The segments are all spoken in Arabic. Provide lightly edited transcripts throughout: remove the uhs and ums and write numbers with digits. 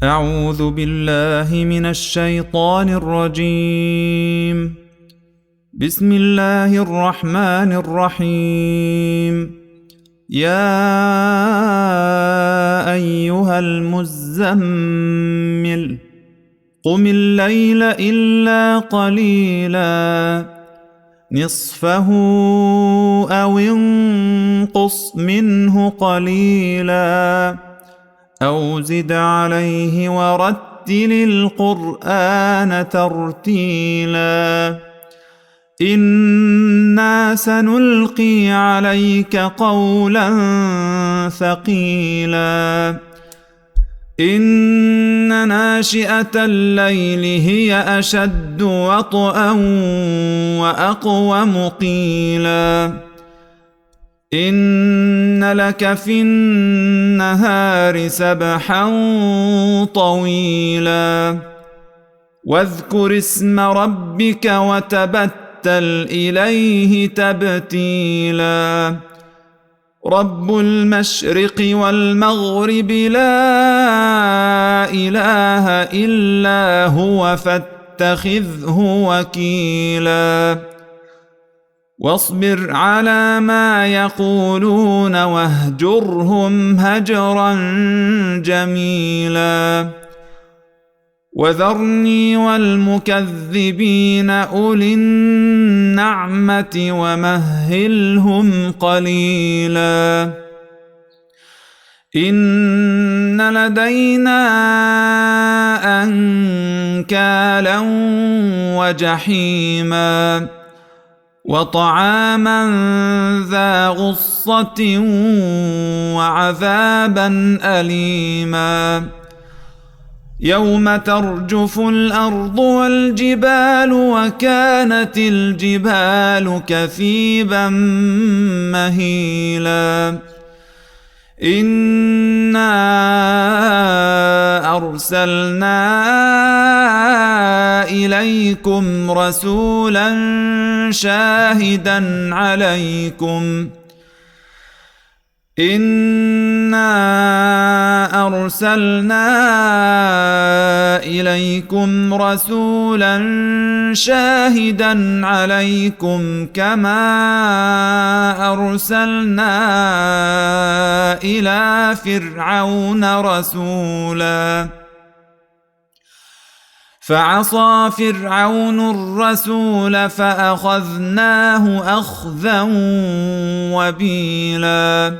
أعوذ بالله من الشيطان الرجيم. بسم الله الرحمن الرحيم. يا أيها المزمل قم الليل إلا قليلا نصفه أو انقص منه قليلا أو زد عليه ورتل القرآن ترتيلا إنا سنلقي عليك قولا ثقيلا إن ناشئة الليل هي أشد وطئا وأقوم قيلا إن لك في النهار سبحا طويلا واذكر اسم ربك وتبتل إليه تبتيلا رب المشرق والمغرب لا إله إلا هو فاتخذه وكيلا واصبر على ما يقولون واهجرهم هجرا جميلا وذرني والمكذبين أولي النعمة ومهلهم قليلا إن لدينا أنكالا وجحيما وطعاما ذا غصة وعذابا أليما يوم ترجف الأرض والجبال وكانت الجبال كثيبا مهيلا إنا أرسلنا إليكم رسولا شاهدا عليكم إنا أرسلنا إليكم رسولا شاهدا عليكم كما أرسلنا إلى فرعون رسولا فعصى فرعون الرسول فأخذناه أخذا وبيلا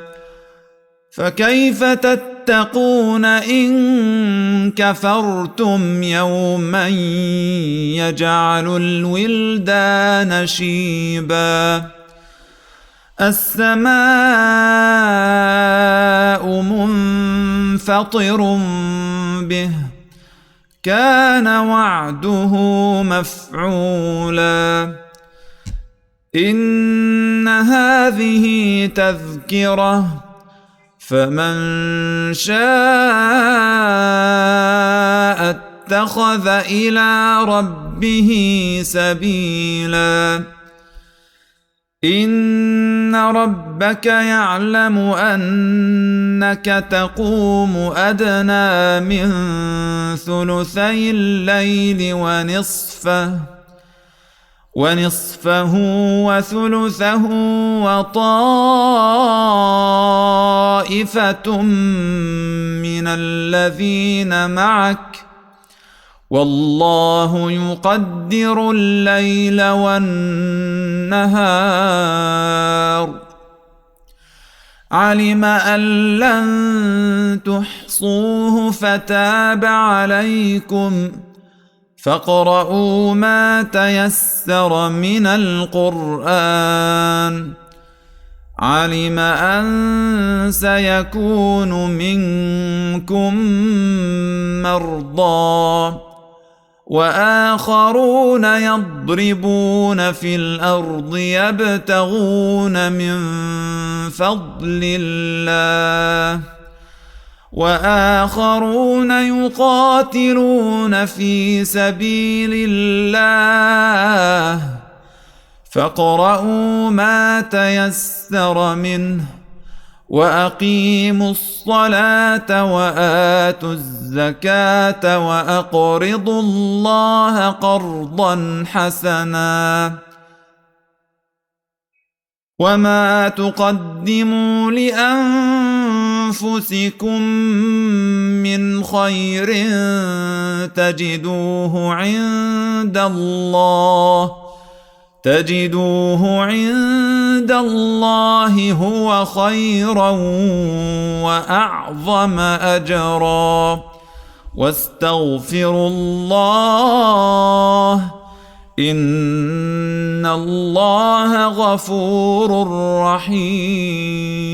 فكيف تتقون إن كفرتم يوما يجعل الولدان شيبا السماء منفطر به كان وعده مفعولا إن هذه تذكرة فمن شاء اتخذ إلى ربه سبيلا إن ربك يعلم أنك تقوم أدنى من ثلثي الليل ونصفه وثلثه وطائفة من الذين معك والله يقدر الليل والنهار علم أن لن تحصوه فتاب عليكم فاقرؤوا ما تيسر من القرآن علم أن سيكون منكم مرضى وآخرون يضربون في الأرض يبتغون من فضل الله وآخرون يقاتلون في سبيل الله فاقرؤوا ما تيسر منه وأقيموا الصلاة وآتوا الزكاة وأقرضوا الله قرضا حسنا وما تقدموا لأنفسكم من خير تجدوه عند الله هو خيرا وأعظم أجرا واستغفروا الله إن الله غفور رحيم.